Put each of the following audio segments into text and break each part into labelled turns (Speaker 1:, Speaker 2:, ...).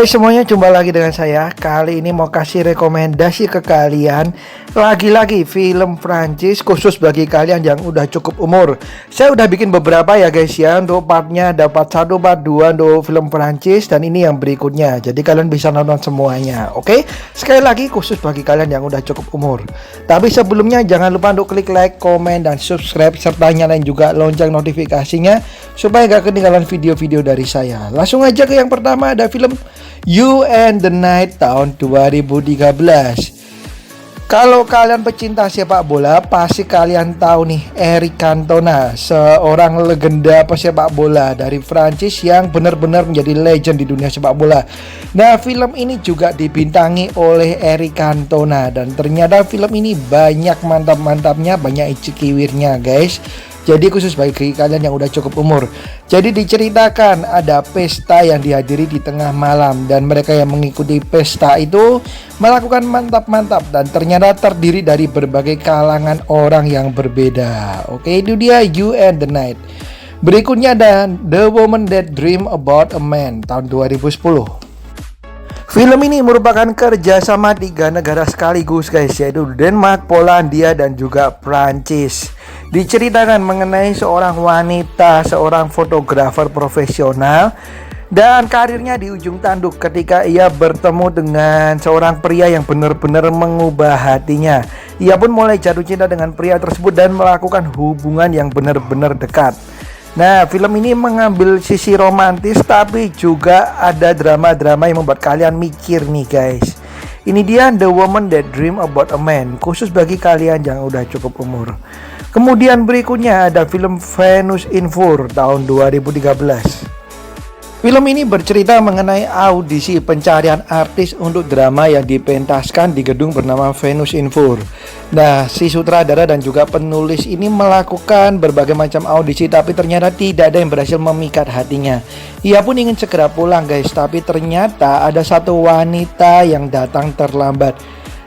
Speaker 1: Hai semuanya, jumpa lagi dengan saya. Kali ini mau kasih rekomendasi ke kalian. Lagi-lagi film Prancis khusus bagi kalian yang udah cukup umur. Saya udah bikin beberapa ya guys ya. Untuk partnya ada part 1, part 2 untuk film Prancis. Dan ini yang berikutnya. Jadi kalian bisa nonton semuanya. Oke? Sekali lagi khusus bagi kalian yang udah cukup umur. Tapi sebelumnya jangan lupa untuk klik like, komen, dan subscribe. Serta nyalain juga lonceng notifikasinya supaya gak ketinggalan video-video dari saya. Langsung aja ke yang pertama, ada film You and the Night tahun 2013. Kalau kalian pecinta sepak bola, pasti kalian tahu nih Eric Cantona, seorang legenda pesepak bola dari Prancis yang benar-benar menjadi legend di dunia sepak bola. Nah, film ini juga dibintangi oleh Eric Cantona dan ternyata film ini banyak mantap-mantapnya, banyak icikiwirnya guys. Jadi khusus bagi kalian yang udah cukup umur. Jadi diceritakan ada pesta yang dihadiri di tengah malam, dan mereka yang mengikuti pesta itu melakukan mantap-mantap dan ternyata terdiri dari berbagai kalangan orang yang berbeda. Oke, itu dia You and the Night. Berikutnya ada The Woman That Dream About a Man tahun 2010. Film ini merupakan kerjasama 3 negara sekaligus guys, yaitu Denmark, Polandia, dan juga Prancis. Diceritakan mengenai seorang wanita, seorang fotografer profesional, dan karirnya di ujung tanduk ketika ia bertemu dengan seorang pria yang benar-benar mengubah hatinya. Ia pun mulai jatuh cinta dengan pria tersebut dan melakukan hubungan yang benar-benar dekat. Nah, film ini mengambil sisi romantis tapi juga ada drama-drama yang membuat kalian mikir nih guys. Ini dia The Woman That Dream About a Man, khusus bagi kalian yang udah cukup umur. Kemudian berikutnya ada film Venus in Fur tahun 2013. Film ini bercerita mengenai audisi pencarian artis untuk drama yang dipentaskan di gedung bernama Venus in Fur. Nah, si sutradara dan juga penulis ini melakukan berbagai macam audisi, tapi ternyata tidak ada yang berhasil memikat hatinya. Ia pun ingin segera pulang guys, tapi ternyata ada satu wanita yang datang terlambat.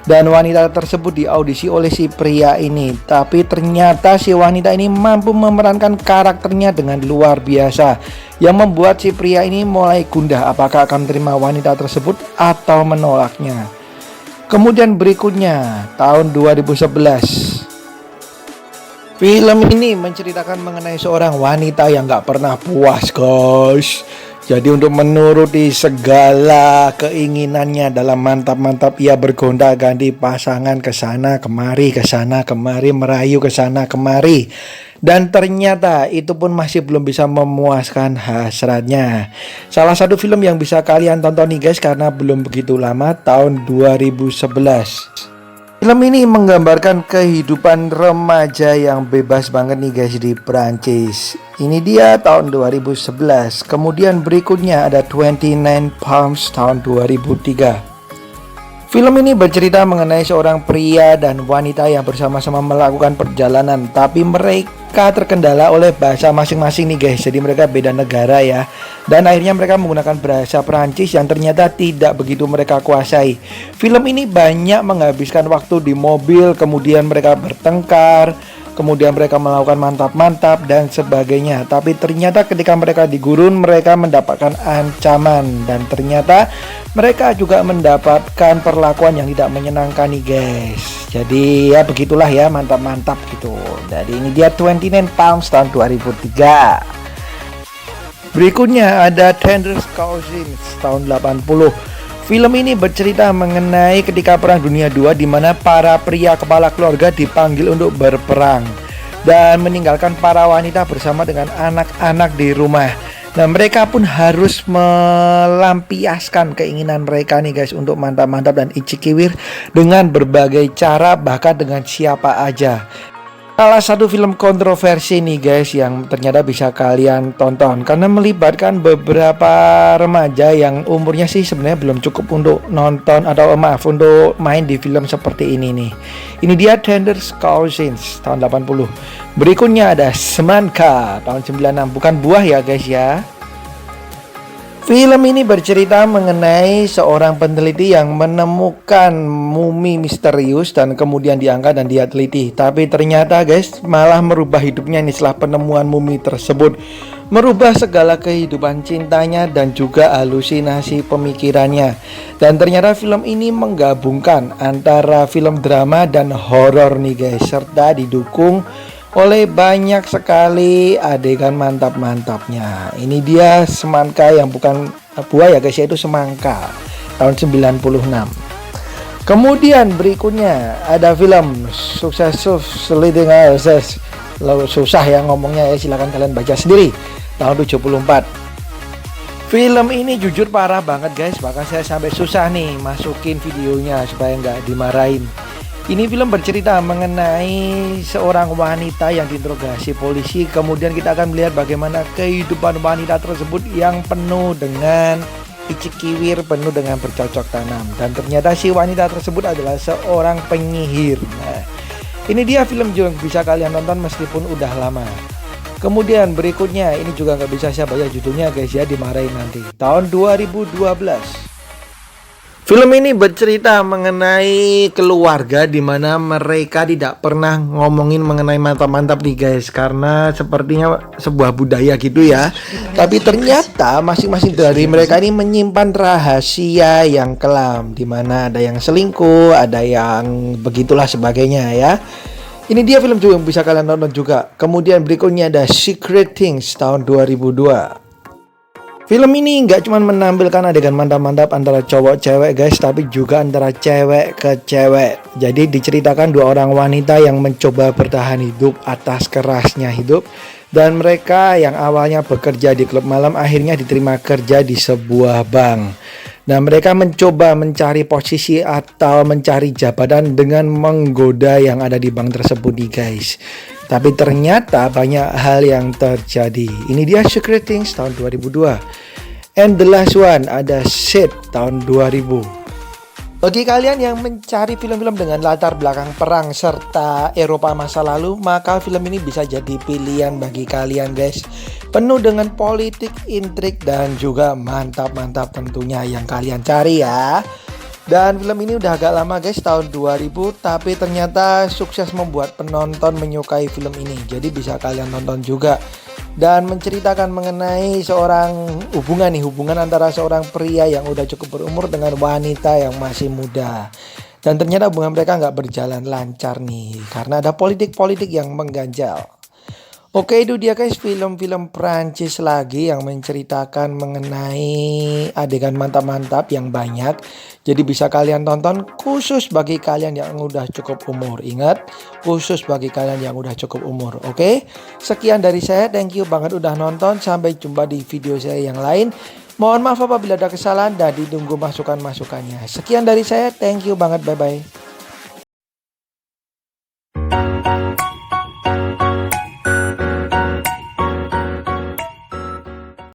Speaker 1: Dan wanita tersebut diaudisi oleh si pria ini. Tapi ternyata si wanita ini mampu memerankan karakternya dengan luar biasa, yang membuat si pria ini mulai gundah apakah akan menerima wanita tersebut atau menolaknya. Kemudian berikutnya tahun 2011. Film ini menceritakan mengenai seorang wanita yang gak pernah puas guys. Jadi untuk menuruti segala keinginannya dalam mantap-mantap, ia bergonta-ganti pasangan ke sana kemari, merayu ke sana kemari. Dan ternyata itu pun masih belum bisa memuaskan hasratnya. Salah satu film yang bisa kalian tonton nih guys, karena belum begitu lama, tahun 2011. Film ini menggambarkan kehidupan remaja yang bebas banget nih guys di Prancis. Ini dia tahun 2011. Kemudian berikutnya ada 29 Palms tahun 2003. Film ini bercerita mengenai seorang pria dan wanita yang bersama-sama melakukan perjalanan, tapi mereka terkendala oleh bahasa masing-masing nih guys. Jadi mereka beda negara ya. Dan akhirnya mereka menggunakan bahasa Prancis yang ternyata tidak begitu mereka kuasai. Film ini banyak menghabiskan waktu di mobil, kemudian mereka bertengkar, kemudian mereka melakukan mantap-mantap dan sebagainya. Tapi ternyata ketika mereka di gurun, mereka mendapatkan ancaman, dan ternyata mereka juga mendapatkan perlakuan yang tidak menyenangkan nih guys. Jadi ya begitulah ya, mantap-mantap gitu. Jadi ini dia 29 Palms tahun 2003. Berikutnya ada Tender Cousins tahun 80. Film ini bercerita mengenai ketika Perang Dunia II, di mana para pria kepala keluarga dipanggil untuk berperang dan meninggalkan para wanita bersama dengan anak-anak di rumah. Nah, mereka pun harus melampiaskan keinginan mereka nih guys untuk mantap-mantap dan icikiwir dengan berbagai cara, bahkan dengan siapa aja. Salah satu film kontroversi nih guys yang ternyata bisa kalian tonton, karena melibatkan beberapa remaja yang umurnya sih sebenarnya belum cukup untuk nonton atau untuk main di film seperti ini nih. Ini dia Tender Cousins tahun 80. Berikutnya ada Semanka tahun 96, bukan buah ya guys ya. Film ini bercerita mengenai seorang peneliti yang menemukan mumi misterius dan kemudian diangkat dan dia teliti. Tapi ternyata guys malah merubah hidupnya ini setelah penemuan mumi tersebut. Merubah segala kehidupan cintanya dan juga halusinasi pemikirannya. Dan ternyata film ini menggabungkan antara film drama dan horor nih guys. Serta didukung oleh banyak sekali adegan mantap-mantapnya. Ini dia semangka yang bukan buaya guys, yaitu semangka tahun 96. Kemudian berikutnya ada film sukses Leading Us. Susah ya ngomongnya ya, silahkan kalian baca sendiri. Tahun 74. Film ini jujur parah banget guys, bahkan saya sampai susah nih masukin videonya supaya nggak dimarahin. Ini film bercerita mengenai seorang wanita yang diinterogasi polisi. Kemudian kita akan melihat bagaimana kehidupan wanita tersebut yang penuh dengan icik-kiwir, penuh dengan bercocok tanam. Dan ternyata si wanita tersebut adalah seorang penyihir. Nah, ini dia film juga bisa kalian tonton meskipun udah lama. Kemudian berikutnya, ini juga nggak bisa saya baca judulnya guys ya, dimarahin nanti. Tahun 2012. Film ini bercerita mengenai keluarga di mana mereka tidak pernah ngomongin mengenai mantap-mantap nih guys, karena sepertinya sebuah budaya gitu ya. Tapi ternyata masing-masing dari mereka ini menyimpan rahasia yang kelam, di mana ada yang selingkuh, ada yang begitulah sebagainya ya. Ini dia film juga yang bisa kalian tonton juga. Kemudian berikutnya ada Secret Things tahun 2002. Film ini nggak cuma menampilkan adegan mantap-mantap antara cowok cewek guys, tapi juga antara cewek ke cewek. Jadi diceritakan dua orang wanita yang mencoba bertahan hidup atas kerasnya hidup. Dan mereka yang awalnya bekerja di klub malam akhirnya diterima kerja di sebuah bank. Nah, mereka mencoba mencari posisi atau mencari jabatan dengan menggoda yang ada di bank tersebut nih guys. Tapi ternyata banyak hal yang terjadi. Ini dia Secret Things tahun 2002. And the last one ada Shit tahun 2000. Bagi kalian yang mencari film-film dengan latar belakang perang serta Eropa masa lalu, maka film ini bisa jadi pilihan bagi kalian guys. Penuh dengan politik, intrik, dan juga mantap-mantap tentunya yang kalian cari ya. Dan film ini udah agak lama guys, tahun 2000, tapi ternyata sukses membuat penonton menyukai film ini. Jadi bisa kalian tonton juga. Dan menceritakan mengenai seorang hubungan antara seorang pria yang udah cukup berumur dengan wanita yang masih muda. Dan ternyata hubungan mereka nggak berjalan lancar nih, karena ada politik-politik yang mengganjal. Oke, itu dia guys film-film Prancis lagi yang menceritakan mengenai adegan mantap-mantap yang banyak. Jadi bisa kalian tonton khusus bagi kalian yang udah cukup umur. Ingat, khusus bagi kalian yang udah cukup umur. Oke, sekian dari saya. Thank you banget udah nonton. Sampai jumpa di video saya yang lain. Mohon maaf apabila ada kesalahan dan ditunggu masukan-masukannya. Sekian dari saya. Thank you banget. Bye-bye.